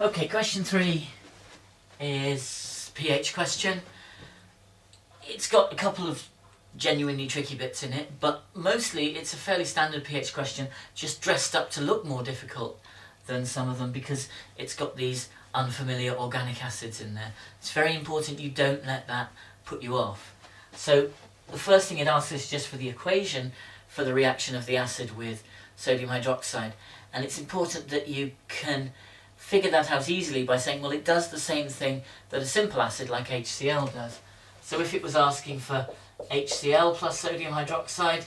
Okay, question 3 is pH question. It's got a couple of genuinely tricky bits in it, but mostly it's a fairly standard pH question, just dressed up to look more difficult than some of them because it's got these unfamiliar organic acids in there. It's very important you don't let that put you off. So the first thing it asks is just for the equation for the reaction of the acid with sodium hydroxide, and it's important that you can figure that out easily by saying, well, it does the same thing that a simple acid like HCl does. So if it was asking for HCl plus sodium hydroxide,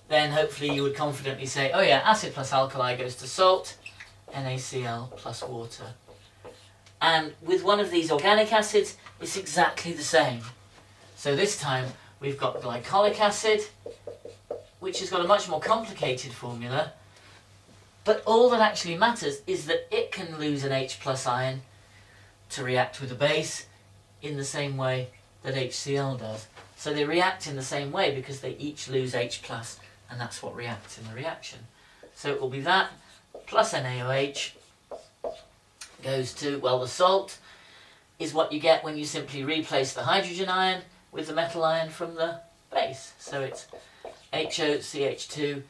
then hopefully you would confidently say, oh yeah, acid plus alkali goes to salt, NaCl plus water. And with one of these organic acids, it's exactly the same. So this time we've got glycolic acid, which has got a much more complicated formula, but all that actually matters is that it can lose an H plus ion to react with a base in the same way that HCl does. So they react in the same way because they each lose H plus, and that's what reacts in the reaction. So it will be that plus NaOH goes to, well, the salt is what you get when you simply replace the hydrogen ion with the metal ion from the base. So it's HOCH2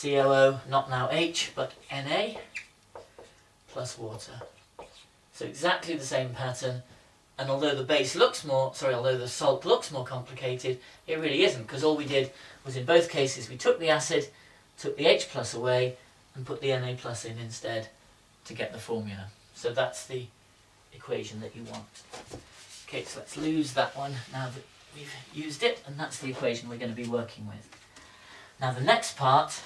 COO, not now H, but Na plus water. So exactly the same pattern, and although the salt looks more complicated, it really isn't, because all we did was in both cases we took the acid, took the H plus away, and put the Na plus in instead to get the formula. So that's the equation that you want. Okay, so let's lose that one now that we've used it, and that's the equation we're going to be working with. Now the next part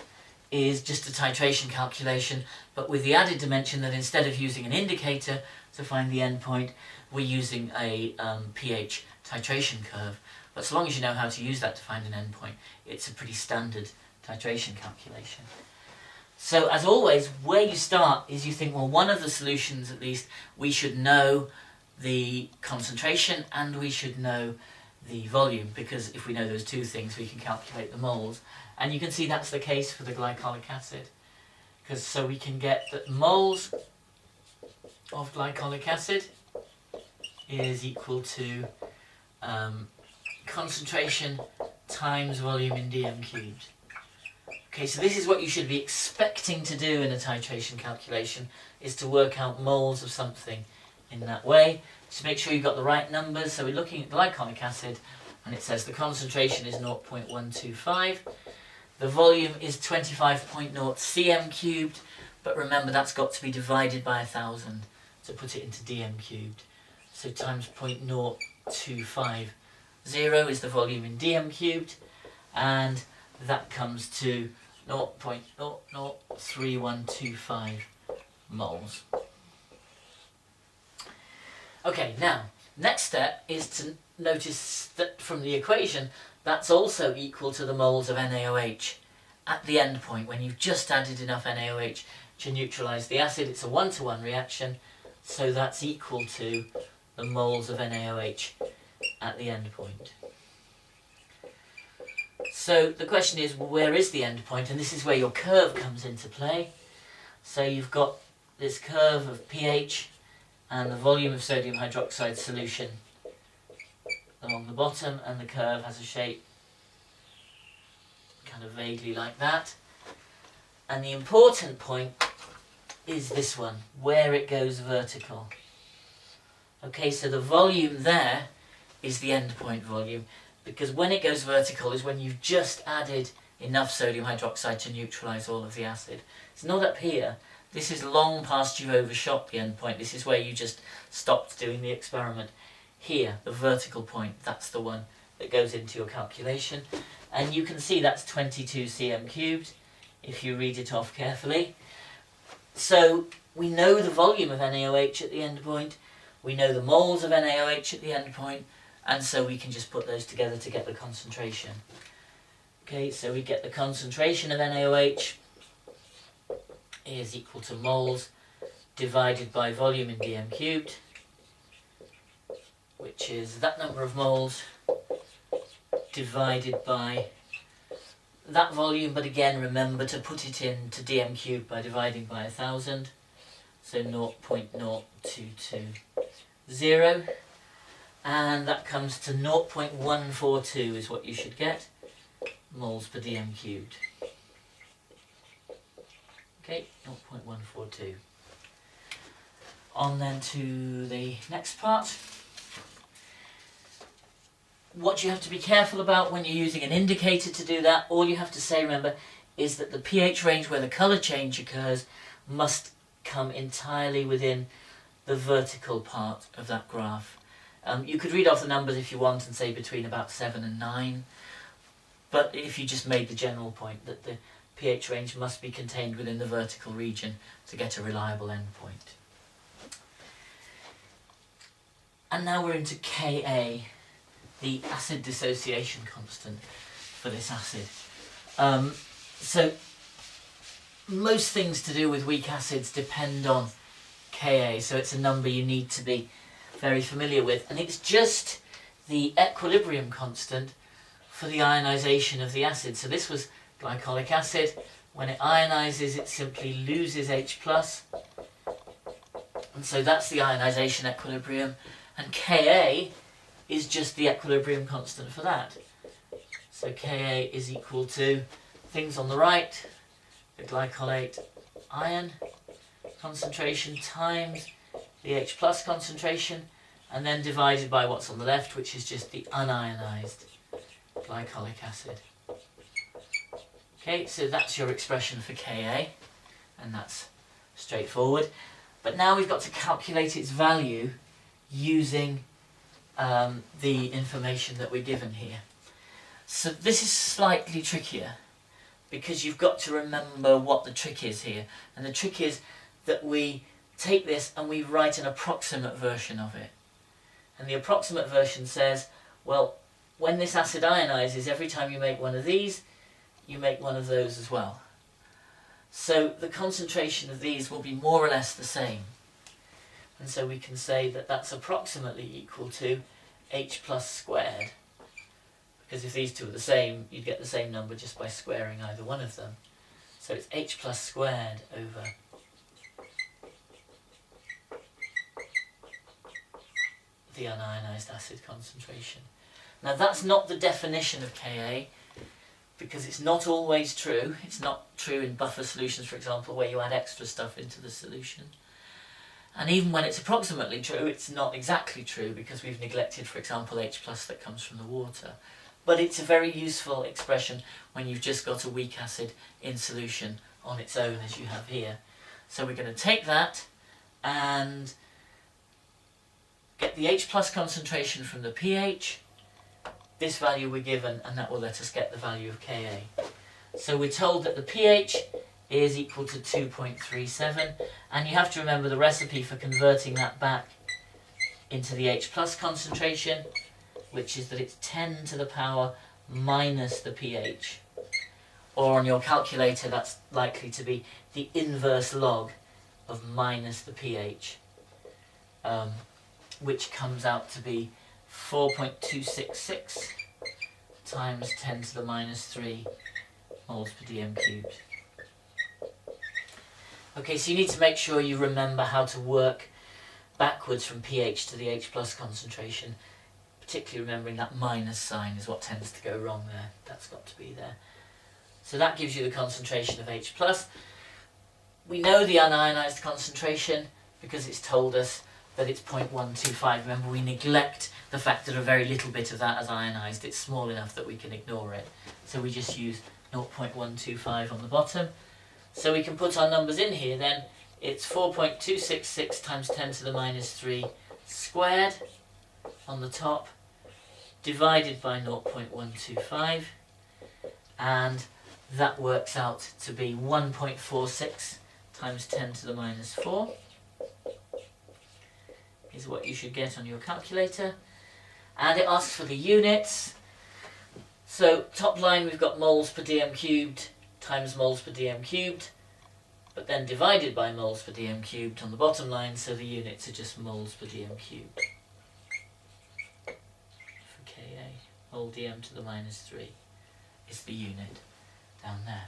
is just a titration calculation, but with the added dimension that instead of using an indicator to find the endpoint, we're using a pH titration curve. But so long as you know how to use that to find an endpoint, it's a pretty standard titration calculation. So as always, where you start is you think, well, one of the solutions at least, we should know the concentration and we should know the volume, because if we know those two things we can calculate the moles. And you can see that's the case for the glycolic acid, because so we can get that moles of glycolic acid is equal to concentration times volume in dm cubed. Okay, so this is what you should be expecting to do in a titration calculation, is to work out moles of something in that way. Just make sure you've got the right numbers. So we're looking at glycolic acid, and it says the concentration is 0.125. The volume is 25.0 cm cubed, but remember that's got to be divided by 1,000 to put it into dm cubed. So times 0.0250 is the volume in dm cubed, and that comes to 0.003125 moles. Okay, now, next step is to notice that from the equation, that's also equal to the moles of NaOH at the end point, when you've just added enough NaOH to neutralise the acid. It's a one-to-one reaction, so that's equal to the moles of NaOH at the end point. So the question is, well, where is the end point? And this is where your curve comes into play. So you've got this curve of pH and the volume of sodium hydroxide solution along the bottom, and the curve has a shape kind of vaguely like that. And the important point is this one, where it goes vertical. Okay, so the volume there is the end point volume, because when it goes vertical is when you've just added enough sodium hydroxide to neutralise all of the acid. It's not up here. This is long past you've overshot the end point. This is where you just stopped doing the experiment. Here, the vertical point, that's the one that goes into your calculation. And you can see that's 22 cm cubed if you read it off carefully. So we know the volume of NaOH at the end point, we know the moles of NaOH at the end point, and so we can just put those together to get the concentration. Okay, so we get the concentration of NaOH is equal to moles divided by volume in dm cubed, which is that number of moles divided by that volume, but again remember to put it into dm cubed by dividing by 1,000. so 0.0220, and that comes to 0.142 is what you should get, moles per dm cubed. Okay, 0.142. On then to the next part. What you have to be careful about when you're using an indicator to do that, all you have to say, remember, is that the pH range where the colour change occurs must come entirely within the vertical part of that graph. You could read off the numbers if you want and say between about 7 and 9, but if you just made the general point that the pH range must be contained within the vertical region to get a reliable endpoint. And now we're into Ka, the acid dissociation constant for this acid. So most things to do with weak acids depend on Ka, so it's a number you need to be very familiar with, and it's just the equilibrium constant for the ionization of the acid. So this was glycolic acid. When it ionizes, it simply loses H+, and so that's the ionization equilibrium, and Ka is just the equilibrium constant for that. So Ka is equal to things on the right, the glycolate ion concentration times the H+ concentration, and then divided by what's on the left, which is just the unionized glycolic acid. Okay, so that's your expression for Ka, and that's straightforward. But now we've got to calculate its value using the information that we're given here. So this is slightly trickier because you've got to remember what the trick is here. And the trick is that we take this and we write an approximate version of it. And the approximate version says, well, when this acid ionizes, every time you make one of these, you make one of those as well. So the concentration of these will be more or less the same. And so we can say that that's approximately equal to H+ squared. Because if these two are the same, you'd get the same number just by squaring either one of them. So it's H+ squared over the unionized acid concentration. Now that's not the definition of Ka, because it's not always true. It's not true in buffer solutions, for example, where you add extra stuff into the solution. And even when it's approximately true, it's not exactly true because we've neglected, for example, H+ that comes from the water. But it's a very useful expression when you've just got a weak acid in solution on its own, as you have here. So we're going to take that and get the H+ concentration from the pH. This value we're given, and that will let us get the value of Ka. So we're told that the pH is equal to 2.37, and you have to remember the recipe for converting that back into the H+ concentration, which is that it's 10 to the power minus the pH. Or on your calculator, that's likely to be the inverse log of minus the pH, which comes out to be 4.266 times 10 to the minus 3 moles per dm cubed. Okay, so you need to make sure you remember how to work backwards from pH to the H+ concentration, particularly remembering that minus sign is what tends to go wrong there. That's got to be there. So that gives you the concentration of H+. We know the unionized concentration because it's told us that it's 0.125. Remember, we neglect the fact that a very little bit of that is ionized. It's small enough that we can ignore it. So we just use 0.125 on the bottom. So we can put our numbers in here then. It's 4.266 times 10 to the minus 3 squared on the top, divided by 0.125, and that works out to be 1.46 times 10 to the minus 4 is what you should get on your calculator. And it asks for the units. So top line we've got moles per dm cubed times moles per dm cubed, but then divided by moles per dm cubed on the bottom line, so the units are just moles per dm cubed for Ka. Mole dm to the minus 3 is the unit down there.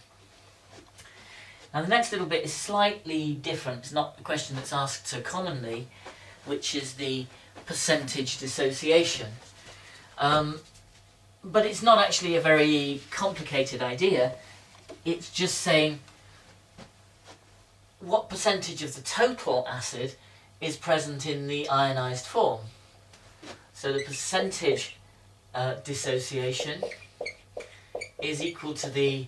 Now the next little bit is slightly different. It's not a question that's asked so commonly, which is the percentage dissociation. But it's not actually a very complicated idea. It's just saying what percentage of the total acid is present in the ionized form. So the percentage dissociation is equal to the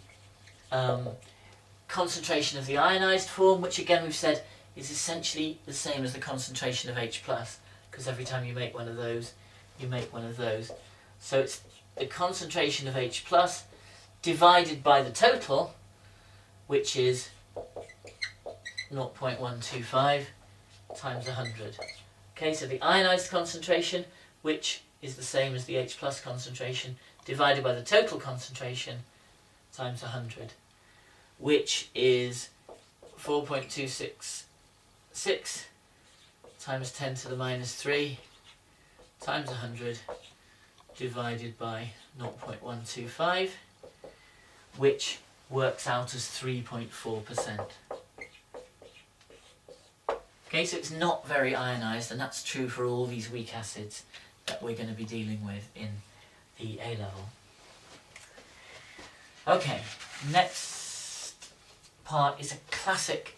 concentration of the ionized form, which again we've said is essentially the same as the concentration of H+, because every time you make one of those, you make one of those. So it's the concentration of H+ divided by the total, which is 0.125 times 100. Okay, so the ionized concentration, which is the same as the H+ concentration, divided by the total concentration times 100, which is 4.266 times 10 to the minus 3 times 100 divided by 0.125, which works out as 3.4%. Okay, so it's not very ionized, and that's true for all these weak acids that we're going to be dealing with in the A level. Okay, next part is a classic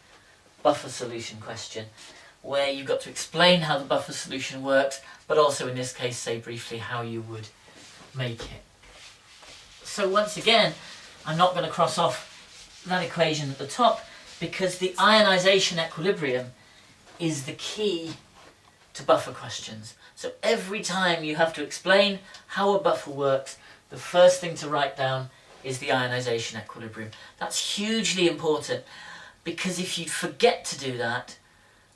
buffer solution question, where you've got to explain how the buffer solution works, but also in this case say briefly how you would make it. So once again, I'm not going to cross off that equation at the top, because the ionization equilibrium is the key to buffer questions. So every time you have to explain how a buffer works, the first thing to write down is the ionization equilibrium. That's hugely important, because if you forget to do that,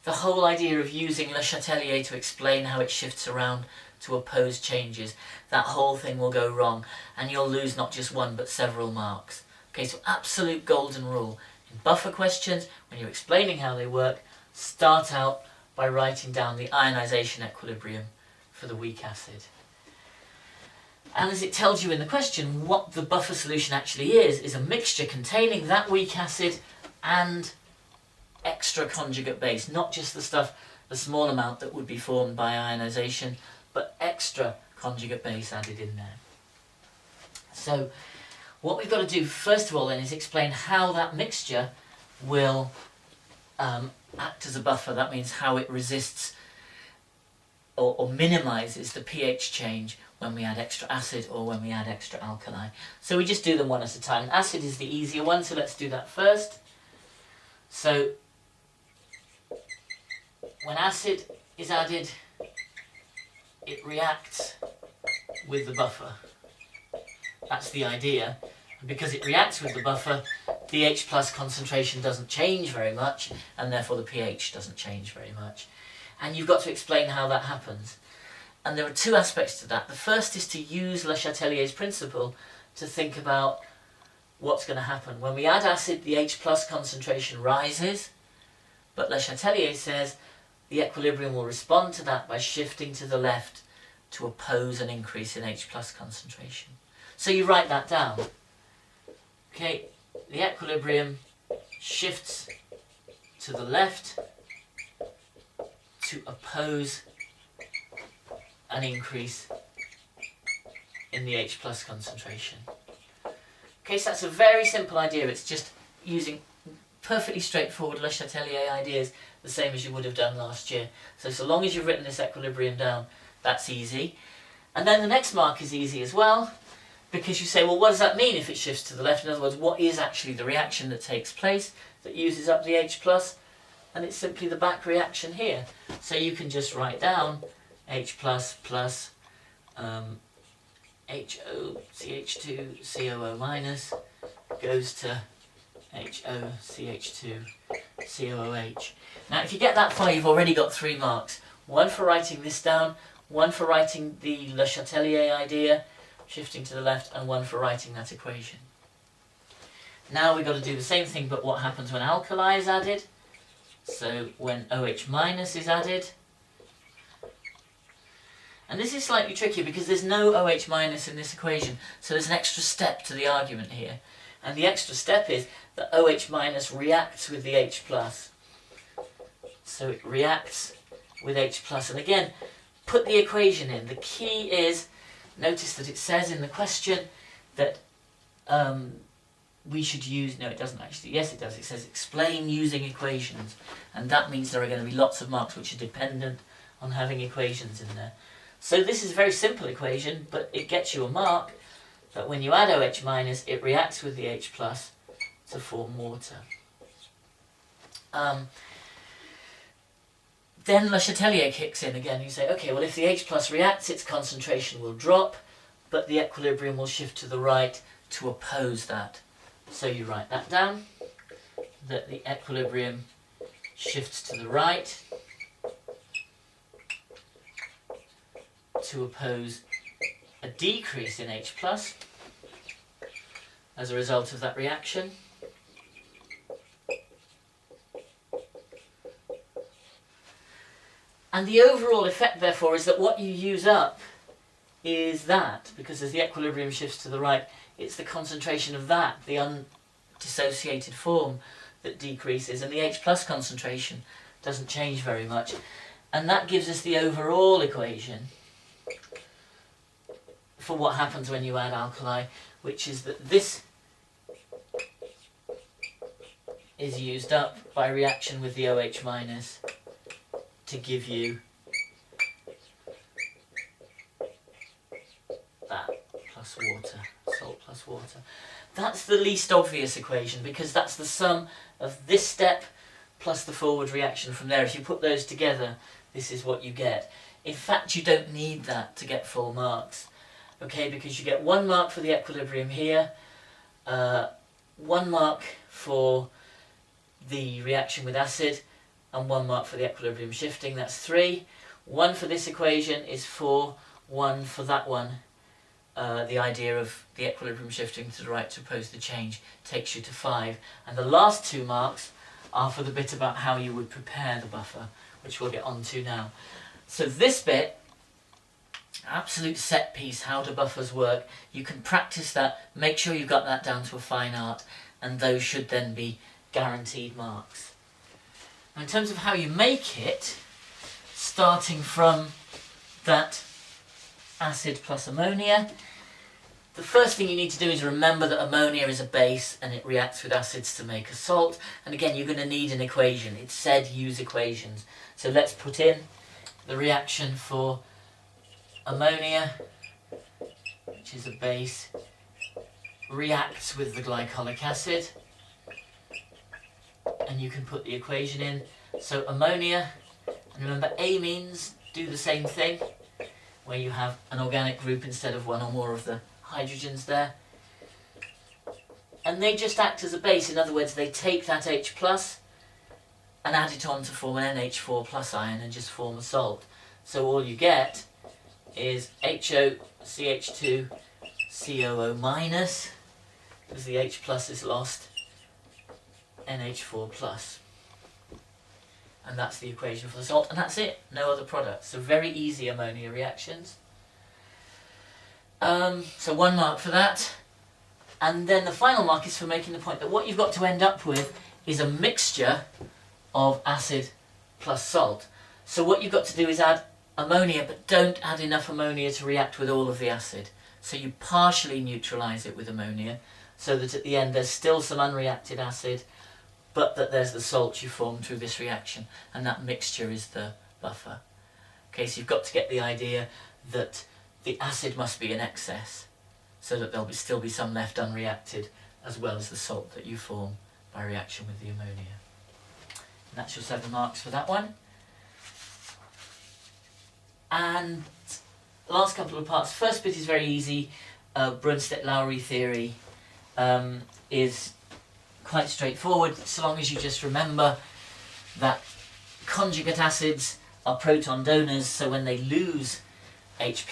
the whole idea of using Le Chatelier to explain how it shifts around to oppose changes, that whole thing will go wrong, and you'll lose not just one but several marks. Okay, so absolute golden rule. In buffer questions, when you're explaining how they work, start out by writing down the ionization equilibrium for the weak acid. And as it tells you in the question, what the buffer solution actually is a mixture containing that weak acid and extra conjugate base, not just the stuff, the small amount that would be formed by ionization, but extra conjugate base added in there. So what we've got to do first of all then is explain how that mixture will act as a buffer. That means how it resists or minimises the pH change when we add extra acid or when we add extra alkali. So we just do them one at a time. Acid is the easier one, so let's do that first. So when acid is added, it reacts with the buffer. That's the idea. And because it reacts with the buffer, the H+ concentration doesn't change very much, and therefore the pH doesn't change very much. And you've got to explain how that happens. And there are two aspects to that. The first is to use Le Chatelier's principle to think about what's going to happen. When we add acid, the H+ concentration rises, but Le Chatelier says the equilibrium will respond to that by shifting to the left to oppose an increase in H+ concentration. So you write that down. Okay, the equilibrium shifts to the left to oppose an increase in the H+ concentration. Okay, so that's a very simple idea. It's just using perfectly straightforward Le Chatelier ideas, the same as you would have done last year. So long as you've written this equilibrium down, that's easy. And then the next mark is easy as well, because you say, well, what does that mean if it shifts to the left? In other words, what is actually the reaction that takes place that uses up the H+? And it's simply the back reaction here. So you can just write down H+ plus HOCH2 COO minus goes to HOCH2 COOH. Now if you get that far, you've already got 3 marks. One for writing this down, one for writing the Le Chatelier idea, shifting to the left, and one for writing that equation. Now we've got to do the same thing, but what happens when alkali is added? So when OH minus is added, and this is slightly tricky because there's no OH minus in this equation, so there's an extra step to the argument here. And the extra step is that OH minus reacts with the H plus. So it reacts with H plus. And again, put the equation in. The key is, notice that it says in the question that we should use, no it doesn't actually, yes it does, it says explain using equations. And that means there are going to be lots of marks which are dependent on having equations in there. So this is a very simple equation, but it gets you a mark that when you add OH minus, it reacts with the H plus to form water. Then Le Chatelier kicks in again. You say, okay, well if the H plus reacts, its concentration will drop, but the equilibrium will shift to the right to oppose that. So you write that down, that the equilibrium shifts to the right to oppose a decrease in H plus as a result of that reaction. And the overall effect, therefore, is that what you use up is that, because as the equilibrium shifts to the right, it's the concentration of that, the undissociated form, that decreases, and the H plus concentration doesn't change very much. And that gives us the overall equation for what happens when you add alkali, which is that this is used up by reaction with the OH minus to give you that plus water, salt plus water. That's the least obvious equation because that's the sum of this step plus the forward reaction from there. If you put those together, this is what you get. In fact, you don't need that to get full marks, okay, because you get 1 mark for the equilibrium here, 1 mark for the reaction with acid, and 1 mark for the equilibrium shifting. That's 3. 1 for this equation is 4, 1 for that one. The idea of the equilibrium shifting to the right to oppose the change takes you to 5. And the last 2 marks are for the bit about how you would prepare the buffer, which we'll get on to now. So this bit, absolute set piece, how do buffers work, you can practice that, make sure you've got that down to a fine art, and those should then be guaranteed marks. Now in terms of how you make it, starting from that acid plus ammonia, the first thing you need to do is remember that ammonia is a base and it reacts with acids to make a salt. And again, you're going to need an equation. It said use equations. So let's put in the reaction for ammonia, which is a base, reacts with the glycolic acid. And you can put the equation in. So ammonia, and remember amines do the same thing, where you have an organic group instead of one or more of the hydrogens there. And they just act as a base. In other words, they take that H plus and add it on to form an NH4 plus ion and just form a salt. So all you get is HOCH2 COO minus, because the H plus is lost, NH4 plus. And that's the equation for the salt, and that's it, no other products. So very easy ammonia reactions. So 1 mark for that. And then the final mark is for making the point that what you've got to end up with is a mixture of acid plus salt. So what you've got to do is add ammonia, but don't add enough ammonia to react with all of the acid. So you partially neutralise it with ammonia, so that at the end there's still some unreacted acid, but that there's the salt you formed through this reaction, and that mixture is the buffer. Okay, so you've got to get the idea that the acid must be in excess, so that there'll still be some left unreacted, as well as the salt that you form by reaction with the ammonia. And that's your 7 marks for that one. And last couple of parts. First bit is very easy. Brunstett-Lowry theory is quite straightforward, so long as you just remember that conjugate acids are proton donors, so when they lose H+,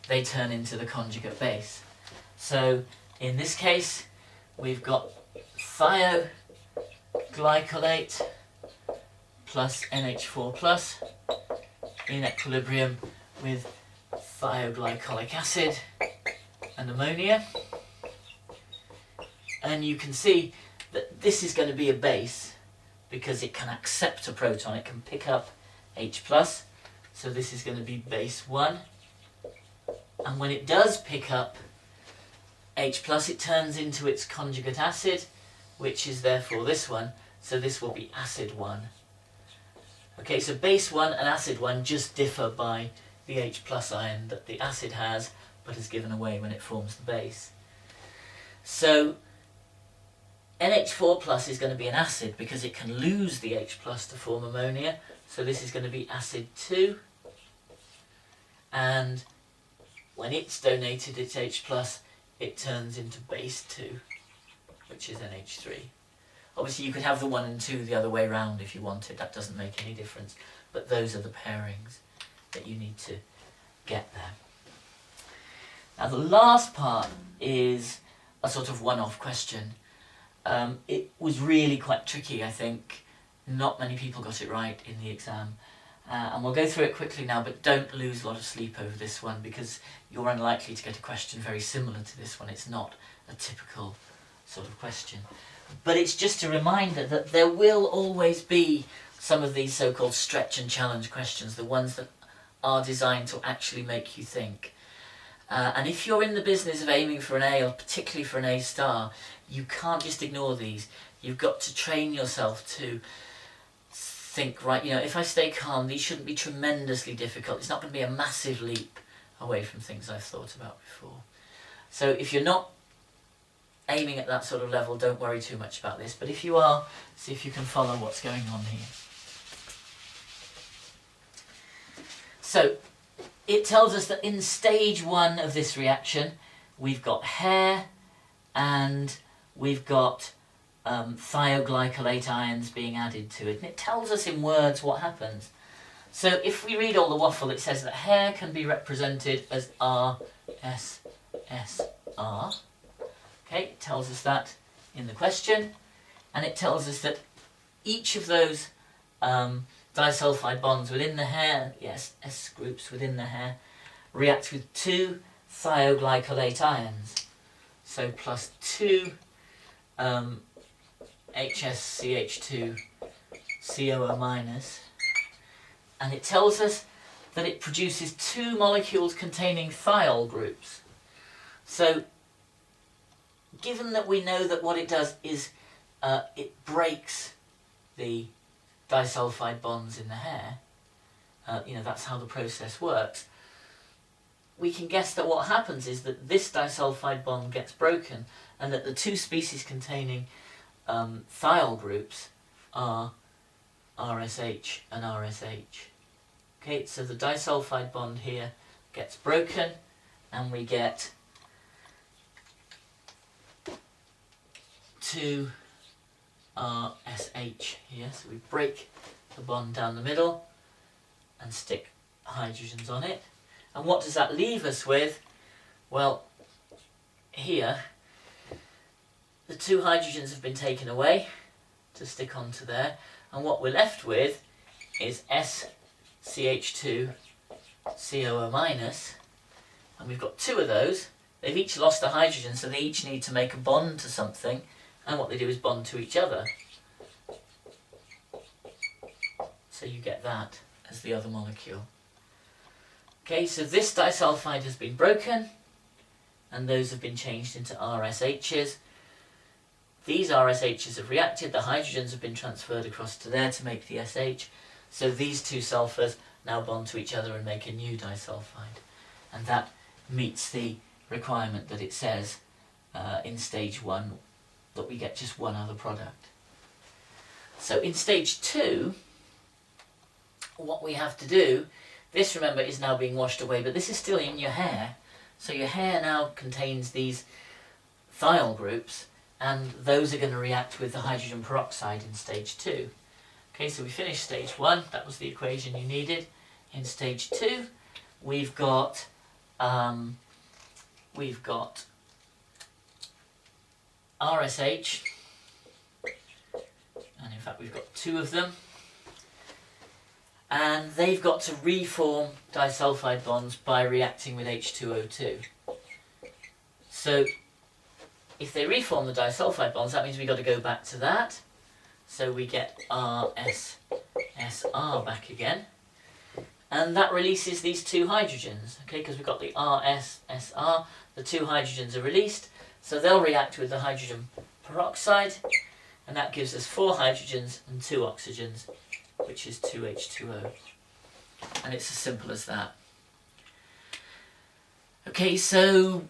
they turn into the conjugate base. So in this case, we've got thioglycolate plus NH4+ in equilibrium with thioglycolic acid and ammonia. And you can see that this is going to be a base because it can accept a proton, it can pick up H+. So this is going to be base 1. And when it does pick up H+, it turns into its conjugate acid, which is therefore this one. So this will be acid 1. Okay, so base 1 and acid 1 just differ by the H+ ion that the acid has, but is given away when it forms the base. So NH4+ is going to be an acid because it can lose the H+ to form ammonia. So this is going to be acid 2. And when it's donated its H+, it turns into base 2, which is NH3. Obviously you could have the 1 and 2 the other way round if you wanted, that doesn't make any difference. But those are the pairings that you need to get there. Now the last part is a sort of one-off question. It was really quite tricky, I think. Not many people got it right in the exam. And we'll go through it quickly now, but don't lose a lot of sleep over this one because you're unlikely to get a question very similar to this one. It's not a typical sort of question. But it's just a reminder that there will always be some of these so-called stretch and challenge questions, the ones that are designed to actually make you think. And if you're in the business of aiming for an A, or particularly for an A star, you can't just ignore these. You've got to train yourself to think, right, if I stay calm, these shouldn't be tremendously difficult. It's not going to be a massive leap away from things I've thought about before. So if you're not aiming at that sort of level, don't worry too much about this. But if you are, see if you can follow what's going on here. So it tells us that in stage 1 of this reaction, we've got hair and we've got thioglycolate ions being added to it. And it tells us in words what happens. So if we read all the waffle, it says that hair can be represented as RSSR. Okay, it tells us that in the question. And it tells us that each of those disulfide bonds within the hair, yes, S groups within the hair, react with 2 thioglycolate ions. So plus 2 HSCH2 COO minus, and it tells us that it produces 2 molecules containing thiol groups. So given that we know that what it does is it breaks the disulfide bonds in the hair, that's how the process works, we can guess that what happens is that this disulfide bond gets broken and that the 2 species containing thiol groups are RSH and RSH. Okay, so the disulfide bond here gets broken and we get 2 RSH here. So we break the bond down the middle and stick hydrogens on it. And what does that leave us with? Well, here the 2 hydrogens have been taken away to stick onto there, and what we're left with is SCH2 COO minus, and we've got 2 of those. They've each lost a hydrogen, so they each need to make a bond to something, and what they do is bond to each other. So you get that as the other molecule. Okay, so this disulfide has been broken, and those have been changed into RSHs. These RSHs have reacted, the hydrogens have been transferred across to there to make the SH, so these 2 sulfurs now bond to each other and make a new disulfide. And that meets the requirement that it says in stage 1 that we get just one other product. So in stage 2, what we have to do, this, remember, is now being washed away, but this is still in your hair. So your hair now contains these thiol groups, and those are going to react with the hydrogen peroxide in stage 2. Okay, so we finished stage 1, that was the equation you needed. In stage 2, we've got RSH, and in fact we've got 2 of them. And they've got to reform disulfide bonds by reacting with H2O2. So if they reform the disulfide bonds, that means we've got to go back to that. So we get RSSR back again. And that releases these two hydrogens, okay, because we've got the RSSR, the two hydrogens are released, so they'll react with the hydrogen peroxide, and that gives us 4 hydrogens and 2 oxygens, which is 2H2O. And it's as simple as that. Okay, so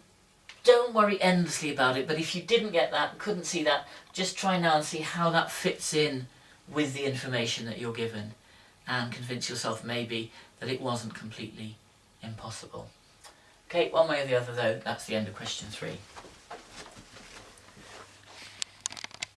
don't worry endlessly about it, but if you didn't get that, couldn't see that, just try now and see how that fits in with the information that you're given, and convince yourself maybe that it wasn't completely impossible. Okay, one way or the other though, that's the end of question 3.